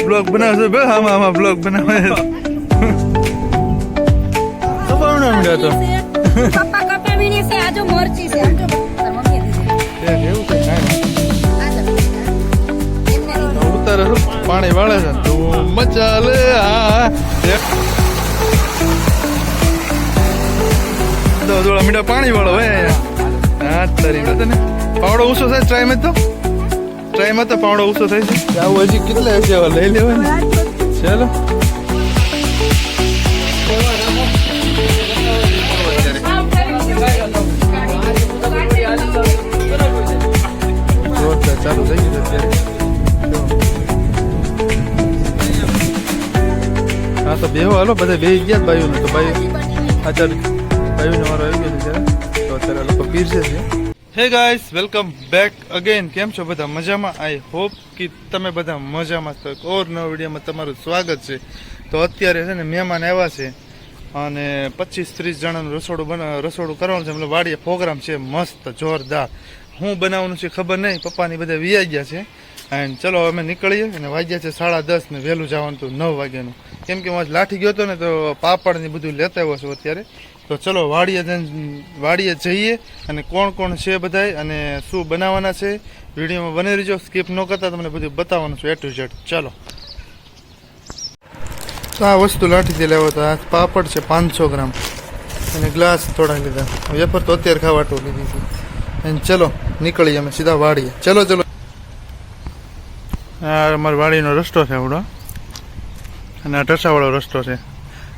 blog બનાવશે બે આમાં બ્લોગ બનાવે કપાવવાનો મીડા તો પપ્પા કપાવીને છે આજો મરચી છે આમ જો મમ્મી દીધી એવું કઈ થાય ઉતારે પાણી વાળે છે તું મજા લે થોડા મીઠા પાણી વાળો ભાઈ હા તારી તને પાવડો ઊંચો થાય ટ્રાયમાં તો પાવડો ઊંચો થાય છે આવું હજી કેટલા હશે લઈ લેવાય ચાલો ચાલુ થઈ ગયું અત્યારે હા તો બેહો હાલો બધા બે ગયા બાયું ને તો બાયું અત્યારે બાયું મારો આવી ગયો છે તો અત્યારે લોકો પીરસે છે હે ગાઈસ વેલકમ બેક અગેન કેમ છો બધા મજામાં આઈ હોપ કે તમે બધા મજામાં તો એક ઓર નવા વિડીયોમાં તમારું સ્વાગત છે તો અત્યારે છે ને મહેમાન આવ્યા છે અને 25-30 જણાનું રસોડું કરવાનું છે મતલબ વાડીએ પ્રોગ્રામ છે મસ્ત જોરદાર હું બનાવવાનું છે ખબર નહીં પપ્પાની બધા વિયાઈ ગયા છે એન્ડ ચલો અમે નીકળીએ અને વાગ્યા છે 10:30 ને વહેલું જવાનું હતું 9 વાગ્યાનું કેમ કે હું આજ લાઠી ગયો હતો ને તો પાપડ ને બધું લેતા આવ્યો છું અત્યારે તો ચલો વાડીએ જઈએ અને કોણ કોણ છે બધાય અને શું બનાવવાના છે વિડીયોમાં બની રહીજો સ્કીપ ન કરતા તમને બધું બતાવવાનું છું A to Z ચલો તો આ વસ્તુ લાઠીથી લેવો તો આ પાપડ છે 500 ગ્રામ અને ગ્લાસ થોડા લીધા વેફર તો અત્યારે ખાવાટું લીધી છે અને ચલો નીકળીએ અમે સીધા વાડીએ ચલો આ અમારી વાડીનો રસ્તો છે આવડો અને આ ઢસાવાળો રસ્તો છે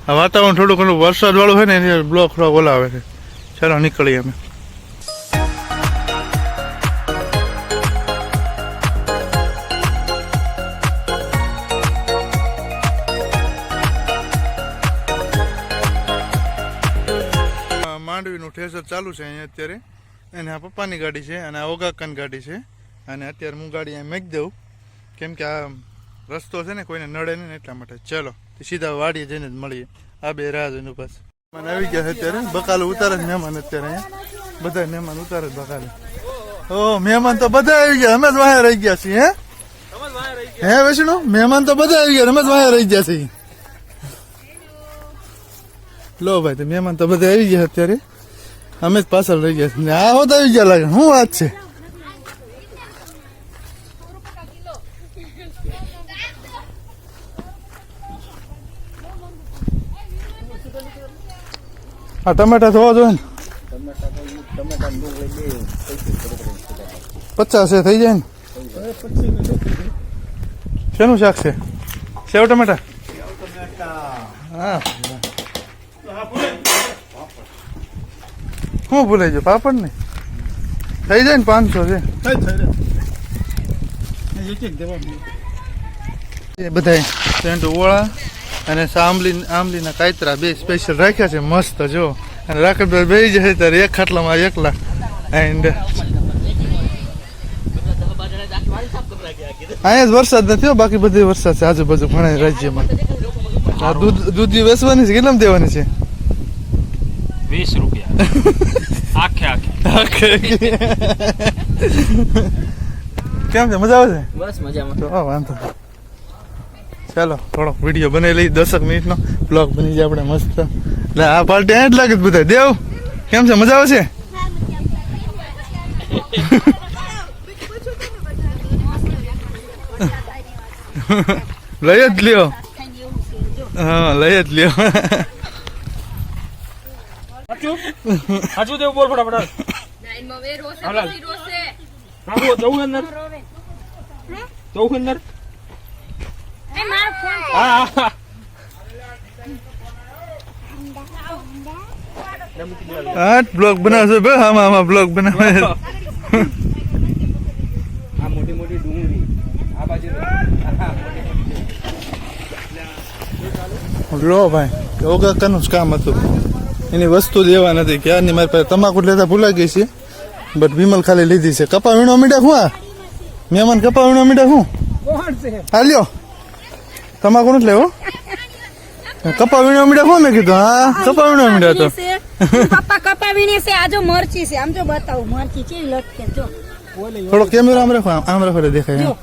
આ વાતાવરણ થોડું ઘણું વરસાદ વાળું હોય ને એટલે બ્લોક થોડા ઓલાવે છે ચાલો નીકળીએ અમે માંડવીનું ઠેસર ચાલુ છે અહીંયા અત્યારે અને આ પપ્પાની ગાડી છે અને આ ઓગાકાની ગાડી છે અને અત્યારે હું ગાડી અહીં મેક દઉં કેમ કે આ રસ્તો છે ને કોઈને નડે નહીં એટલા માટે ચલો સીધા વાડીએ જઈને જ મળીએ આ બે રાહ જોઈને બસ મહેમાન આવી ગયા છે અત્યારે બકાલો ઉતારે જ મહેમાન અત્યારે અહીંયા બધા મહેમાન ઉતારે જ બકાલો ઓ મહેમાન તો બધા આવી ગયા અમે જ વાહે રહી ગયા છીએ હે વિષ્ણુ મહેમાન તો બધા આવી ગયા અમે જ વાહે રહી ગયા છીએ લો ભાઈ તો મહેમાન તો બધા આવી ગયા અત્યારે અમે જ પાછળ રહી ગયા છીએ આ હોત આવી ગયા લાગે શું વાત છે આ ટમેટા થવા જોઈએ ને 50 થઈ જાય ને શેનું શાક છે સેવ ટમેટા હા શું ભૂલાઈ ગયો પાપડ ને થઈ જાય ને 500 છે બધા સેન્ટ ઓળા અને આંબલીના કાયતરા બે સ્પેશિયલ રાખ્યા છે મસ્ત જો અને રાખડભાઈ બે જાય ત્યારે એક ખાટલામાં એકલા એન્ડ અહીંયા જ વરસાદ નથી બાકી બધી વરસાદ છે આજુબાજુ ઘણા રાજ્યમાં આ દૂધ વેચવાની છે કેટલામાં દેવાની છે 20 રૂપિયા આખે કેમ છે મજા આવે છે બસ મજામાં તો વાંધો ચાલો થોડોક વિડીયો બનાવી લઈ 10 મિનિટનો બ્લોગ બની જાય આપણે મસ્ત એટલે આ પાર્ટી અહીંયા જ લાગે બધા દેવ કેમ છે મજા આવે છે લઈ જ લ્યો હા લઈ જ લ્યો હાચું દેવ બોલ ફટાફટ જવું અંદર હા બ્લોગ બનાવશે બે આમાં બ્લોગ બનાવે મોટી મોટી ડુંગળી આ બાજુ લો ભાઈ ઓગાકાનું જ કામ હતું એની વસ્તુ લેવા નથી ક્યારની મારી પાસે તમાકુ લેતા ભૂલાઈ ગઈ છે બટ વિમલ ખાલી લીધી છે કપા વીણો મીઠા શું આ મહેમાન કપા વીણો મીઠા શું હા લ્યો તમાકુ નથી લેવો કપા વીણવા મીડા કોણ મેં કીધું હા કપા વીણવા મીડા તો પપ્પા કપા વીણી છે આ જો મરચી છે આમ જો બતાવું મરચી છે લટકે જો થોડો કેમેરો આમ રાખો આમ રાખો એટલે દેખાય જો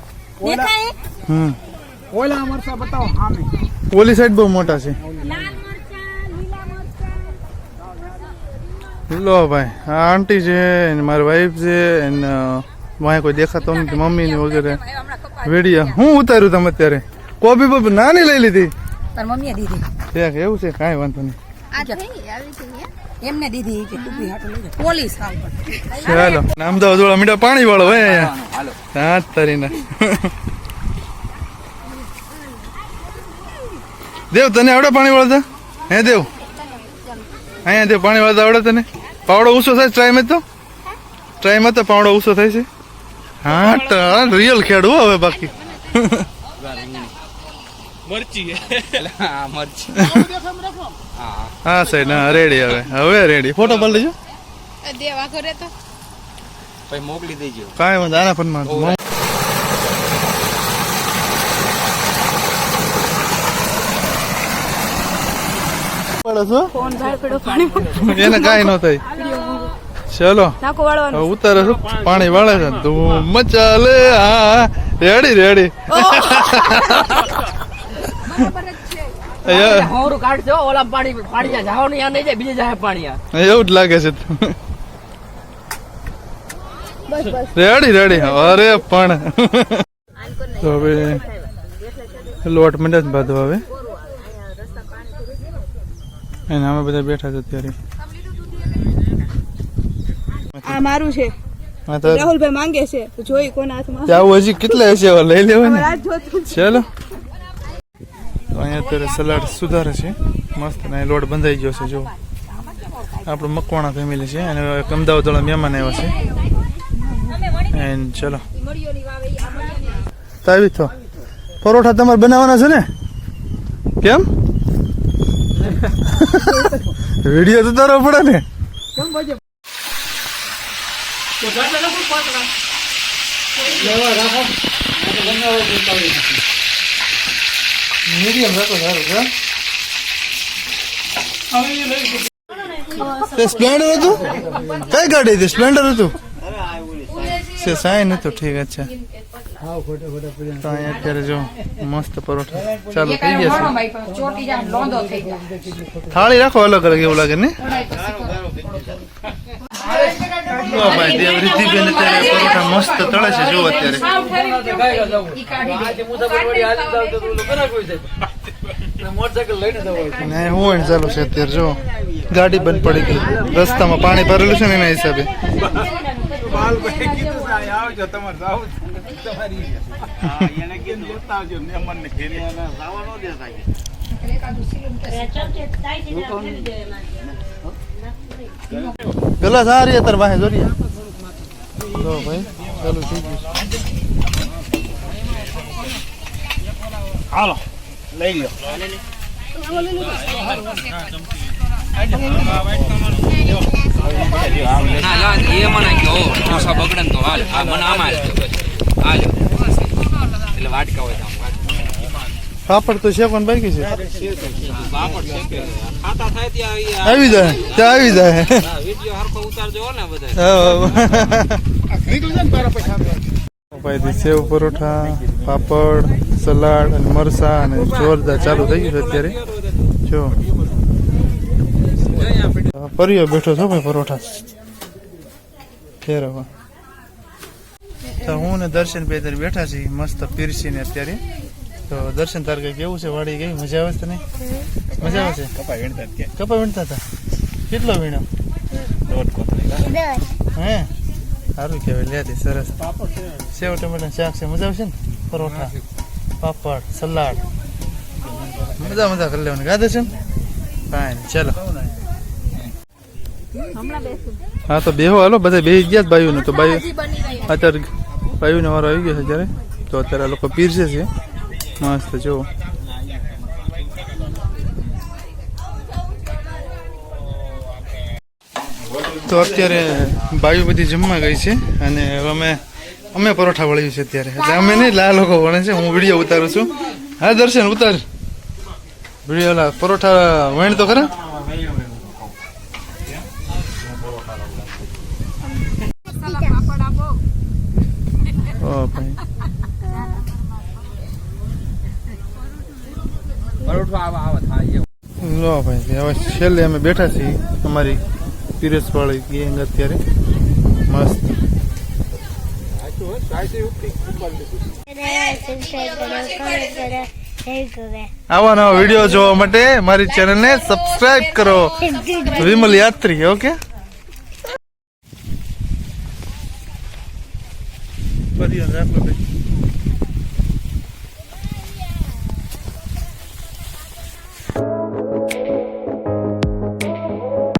દેખાય ઓલા મરચા બતાવો સામે ઓલી સાઈડ બહુ મોટા છે લાલ મરચા લીલા મરચા લો ભાઈ આ આંટી છે ને મારી વાઈફ છે ને વાંહે કોઈ દેખાતો નથી મમ્મી ને વગેરે વેડિયા હું ઉતાર્યું તમે અત્યારે કોબી બોબી નાની લઈ લીધી તાર મમ્મીએ દીધી ઠીક એવું છે કાંઈ વાંધો નહીં આ જો એમને દીધી કે ટૂપી હાટો લઈ જા પોલીસ આવ ચાલો અમદાવાદ વાળા મીઠા પાણી વાળો હોય અહીંયા હા તરીને દેવ તને આવડે પાણી વાળતા હે દેવ અહીંયા દેવ પાણી વાળતા આવડે તને પાવડો ઊંચો થાય ટ્રાયમાં તો પાવડો ઊંચો થાય છે હા રિયલ ખેડવું હવે બાકી મરચી મરચી હા સાઈડ હા રેડી હવે રેડી ફોટો પાડી લેજો દેવા કરે તો ભાઈ મોકલી દેજો કાંઈ વાંધો આના પણ માં ફોન ઝાડ પડ્યો પાણી એને કાંઈ ન થાય ચલો નાકો વાળવાનું હવે ઉતારે છું પાણી વાળે છે ધૂમ મચાલે હા રેડી હોરું કાઢજો ઓલા પાણી પાણી જવાનું યા નહીં જાય બીજે જાય પાણી એવું જ લાગે છે રેડી અરે પણ તો હવે લોટ મંડે જ બાંધવા હવે એને અમે બધા બેઠા છે અત્યારે આ મારું છે હા તો રાહુલભાઈ માંગે છે તો જોઈ કોના હાથમાં ત્યાં હજી કેટલા હશે હવે લઈ લેવા ને રાત જોતું ચાલો તો અહીંયા અત્યારે સલાડ સુધારે છે મસ્ત ને લોટ બંધાઈ ગયો છે જો આપણું મકવાણા ફેમિલી છે અને અમદાવાદ વાળા મહેમાન આવ્યા છે એન્ડ ચલો તો આવી તો પરોઠા તમારે બનાવવાના છે ને કેમ વિડીયો તો તારો પડે ને મીડિયમ રાખો સારું છે સ્પ્લેન્ડર હતું કઈ ગાડી હતી સ્પ્લેન્ડર હતું છે સાઈન હતું ઠીક અચ્છા તો અહીંયા અત્યારે જો મસ્ત પરોઠા ચાલુ થઈ ગયા છે થાળી રાખો અલગ અલગ એવું લાગે ને ભાઈ દેવ રિદ્ધિબેન અત્યારે પરોઠા મસ્ત તળે છે જો અત્યારે હું ચાલુ છે અત્યારે જો ગાડી બંધ પડી ગઈ રસ્તામાં પાણી ભરેલું છે ને એના હિસાબે ગલાસ આ રહી તાર વાહે જોરી લો ભાઈ ચાલુ થઈ ગયું હાલો લઈ લ્યો એ મને કહો ઢોસા બગડે તો હાલ આ મને આમાં હાલ એટલે વાટકા હોય પાપડ તો શેકવાનું બાકી છે પાપડ છે ખાતા થાય ત્યાં આવી જાય ત્યાં આવી જાય વિડિયો હરખો ઉતારજો ને બધા ભાઈ સેવ પરોઠા પાપડ સલાડ અને મરસા અને જોરદાર ચાલુ થઈ ગયું છે અત્યારે જો પરિયો બેઠો છો ભાઈ પરોઠા ફેરવવા તો હું ને દર્શન બે બેઠા છીએ મસ્ત પીરસીને અત્યારે તો દર્શન તાર કઈ કેવું છે વાડી ગઈ મજા આવે છે તને મજા આવે છે કપા વીણતા હતા કેટલો વીણો હે સારું કહેવાય લે સરસ સેવ ટમેટા શાક છે મજા આવશે ને પરોઠા પાપડ સલાડ મજા કરી લેવાની ગાધે છે ફાઈન ચાલો હા તો બેહો હાલો બધા બેહી ગયા જ બાયુને તો બાયુ અત્યારે બાયુને વારો આવી ગયો છે અત્યારે તો અત્યારે આ લોકો પીરસે છે મસ્ત જો તો અત્યારે બાયુ બધી જમવા ગઈ છે અને હવે અમે પરોઠા વળ્યું છે અત્યારે એટલે અમે નહીં લા લોકો વણે છે હું વિડીયો ઉતારું છું હા દર્શન ઉતાર બીડી ઓલા પરોઠા વણ તો ખરા ઓ ભાઈ પરોઠો આવા થાય લો ભાઈ હવે છેલ્લે અમે બેઠા છીએ અમારી પીરસ વાળી ગેંગ અત્યારે મસ્ત આવા નવા વિડીયો જોવા માટે મારી ચેનલને સબસ્ક્રાઇબ કરો વિમલ યાત્રી ઓકે ફરી રાખો ભાઈ